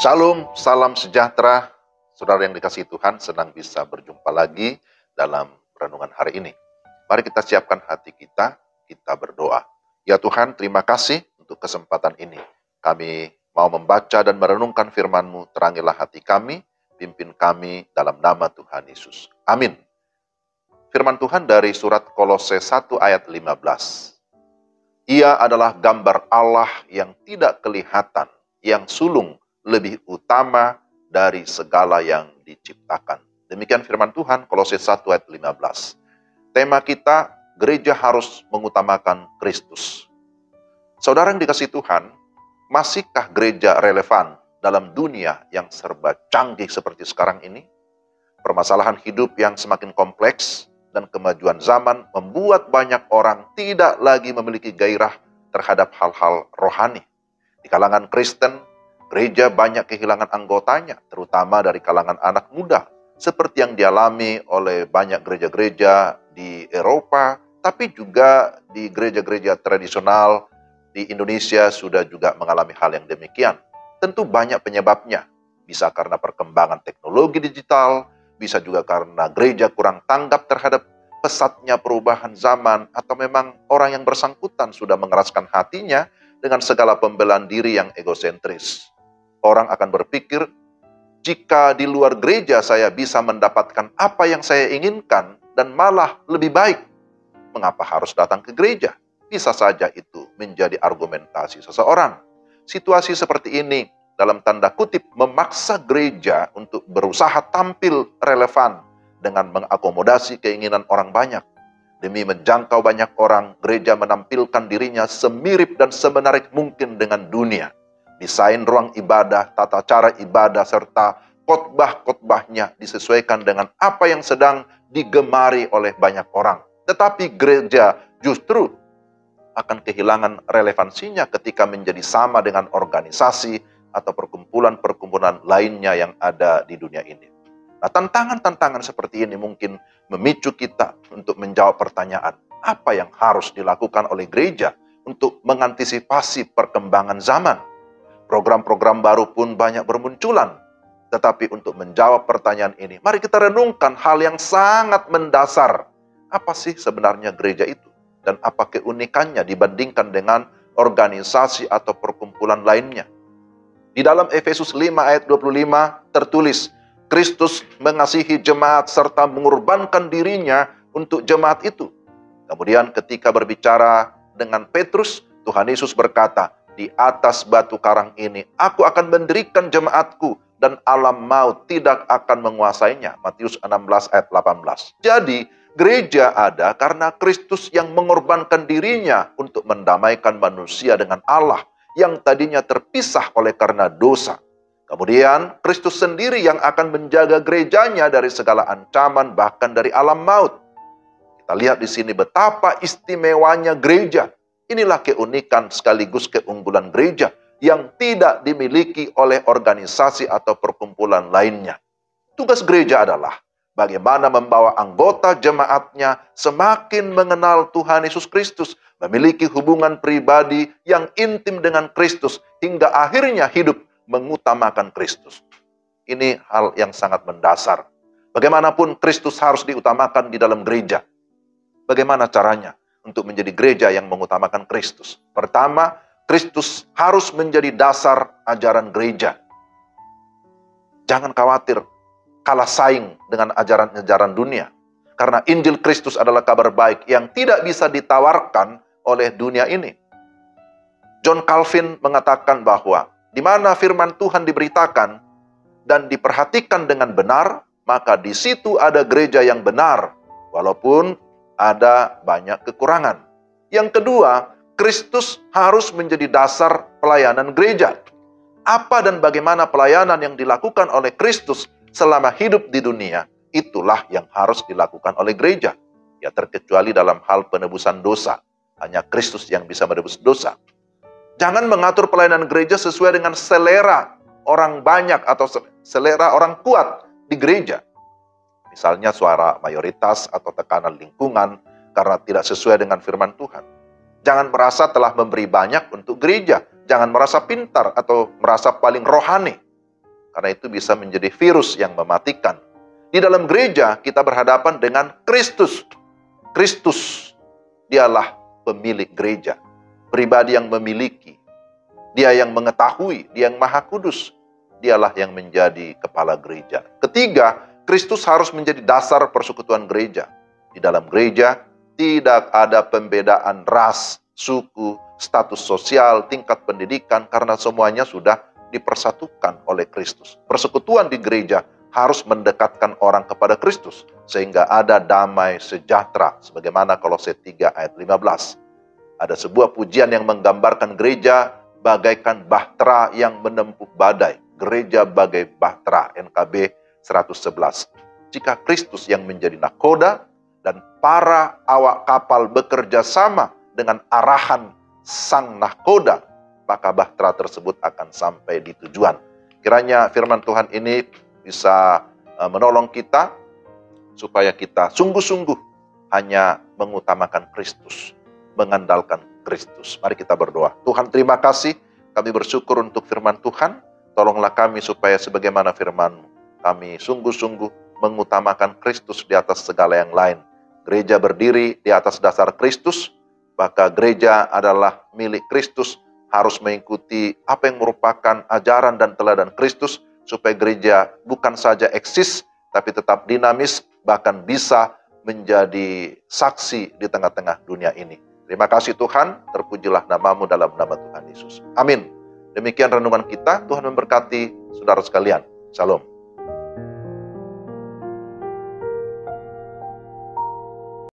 Shalom, salam sejahtera. Saudara yang dikasihi Tuhan, senang bisa berjumpa lagi dalam renungan hari ini. Mari kita siapkan hati kita berdoa. Ya Tuhan, terima kasih untuk kesempatan ini. Kami mau membaca dan merenungkan firman-Mu, terangilah hati kami, pimpin kami dalam nama Tuhan Yesus. Amin. Firman Tuhan dari surat Kolose 1 ayat 15. Ia adalah gambar Allah yang tidak kelihatan, yang sulung lebih utama dari segala yang diciptakan. Demikian firman Tuhan, Kolose 1 ayat 15. Tema kita, gereja harus mengutamakan Kristus. Saudara yang dikasihi Tuhan, masihkah gereja relevan dalam dunia yang serba canggih seperti sekarang ini? Permasalahan hidup yang semakin kompleks dan kemajuan zaman membuat banyak orang tidak lagi memiliki gairah terhadap hal-hal rohani. Di kalangan Kristen, gereja banyak kehilangan anggotanya, terutama dari kalangan anak muda, seperti yang dialami oleh banyak gereja-gereja di Eropa, tapi juga di gereja-gereja tradisional di Indonesia sudah juga mengalami hal yang demikian. Tentu banyak penyebabnya, bisa karena perkembangan teknologi digital, bisa juga karena gereja kurang tanggap terhadap pesatnya perubahan zaman, atau memang orang yang bersangkutan sudah mengeraskan hatinya dengan segala pembelaan diri yang egosentris. Orang akan berpikir, jika di luar gereja saya bisa mendapatkan apa yang saya inginkan dan malah lebih baik, mengapa harus datang ke gereja? Bisa saja itu menjadi argumentasi seseorang. Situasi seperti ini dalam tanda kutip memaksa gereja untuk berusaha tampil relevan dengan mengakomodasi keinginan orang banyak. Demi menjangkau banyak orang, gereja menampilkan dirinya semirip dan semenarik mungkin dengan dunia. Desain ruang ibadah, tata cara ibadah, serta khotbah-khotbahnya disesuaikan dengan apa yang sedang digemari oleh banyak orang. Tetapi gereja justru akan kehilangan relevansinya ketika menjadi sama dengan organisasi atau perkumpulan-perkumpulan lainnya yang ada di dunia ini. Nah, tantangan-tantangan seperti ini mungkin memicu kita untuk menjawab pertanyaan, apa yang harus dilakukan oleh gereja untuk mengantisipasi perkembangan zaman? Program-program baru pun banyak bermunculan. Tetapi untuk menjawab pertanyaan ini, mari kita renungkan hal yang sangat mendasar. Apa sih sebenarnya gereja itu? Dan apa keunikannya dibandingkan dengan organisasi atau perkumpulan lainnya? Di dalam Efesus 5 ayat 25 tertulis, Kristus mengasihi jemaat serta mengorbankan dirinya untuk jemaat itu. Kemudian ketika berbicara dengan Petrus, Tuhan Yesus berkata, di atas batu karang ini, aku akan mendirikan jemaatku dan alam maut tidak akan menguasainya. Matius 16 ayat 18. Jadi, gereja ada karena Kristus yang mengorbankan dirinya untuk mendamaikan manusia dengan Allah yang tadinya terpisah oleh karena dosa. Kemudian Kristus sendiri yang akan menjaga gerejanya dari segala ancaman, bahkan dari alam maut. Kita lihat di sini betapa istimewanya gereja. Inilah keunikan sekaligus keunggulan gereja yang tidak dimiliki oleh organisasi atau perkumpulan lainnya. Tugas gereja adalah bagaimana membawa anggota jemaatnya semakin mengenal Tuhan Yesus Kristus, memiliki hubungan pribadi yang intim dengan Kristus, hingga akhirnya hidup mengutamakan Kristus. Ini hal yang sangat mendasar. Bagaimanapun Kristus harus diutamakan di dalam gereja. Bagaimana caranya untuk menjadi gereja yang mengutamakan Kristus? Pertama, Kristus harus menjadi dasar ajaran gereja. Jangan khawatir kalah saing dengan ajaran-ajaran dunia. Karena Injil Kristus adalah kabar baik yang tidak bisa ditawarkan oleh dunia ini. John Calvin mengatakan bahwa di mana firman Tuhan diberitakan dan diperhatikan dengan benar, maka di situ ada gereja yang benar, walaupun ada banyak kekurangan. Yang kedua, Kristus harus menjadi dasar pelayanan gereja. Apa dan bagaimana pelayanan yang dilakukan oleh Kristus selama hidup di dunia, itulah yang harus dilakukan oleh gereja. Ya, terkecuali dalam hal penebusan dosa. Hanya Kristus yang bisa menebus dosa. Jangan mengatur pelayanan gereja sesuai dengan selera orang banyak atau selera orang kuat di gereja. Misalnya suara mayoritas atau tekanan lingkungan karena tidak sesuai dengan firman Tuhan. Jangan merasa telah memberi banyak untuk gereja. Jangan merasa pintar atau merasa paling rohani. karena itu bisa menjadi virus yang mematikan. Di dalam gereja kita berhadapan dengan Kristus. Kristus, dialah pemilik gereja, pribadi yang memiliki, dia yang mengetahui, dia yang maha kudus, dialah yang menjadi kepala gereja. Ketiga, Kristus harus menjadi dasar persekutuan gereja. Di dalam gereja tidak ada pembedaan ras, suku, status sosial, tingkat pendidikan, karena semuanya sudah dipersatukan oleh Kristus. Persekutuan di gereja harus mendekatkan orang kepada Kristus, sehingga ada damai sejahtera, sebagaimana Kolose 3 ayat 15. Ada sebuah pujian yang menggambarkan gereja bagaikan bahtera yang menempuh badai. Gereja bagai bahtera, NKB 111. Jika Kristus yang menjadi nakoda dan para awak kapal bekerja sama dengan arahan sang nakoda, maka bahtera tersebut akan sampai di tujuan. Kiranya firman Tuhan ini bisa menolong kita supaya kita sungguh-sungguh hanya mengutamakan Kristus, mengandalkan Kristus. Mari kita berdoa. Tuhan, terima kasih, kami bersyukur untuk firman Tuhan. Tolonglah kami supaya sebagaimana firman-Mu, kami sungguh-sungguh mengutamakan Kristus di atas segala yang lain. Gereja berdiri di atas dasar Kristus, maka gereja adalah milik Kristus, harus mengikuti apa yang merupakan ajaran dan teladan Kristus, supaya gereja bukan saja eksis, tapi tetap dinamis, bahkan bisa menjadi saksi di tengah-tengah dunia ini. Terima kasih Tuhan, terpujilah nama-Mu dalam nama Tuhan Yesus. Amin. Demikian renungan kita, Tuhan memberkati saudara sekalian. Shalom.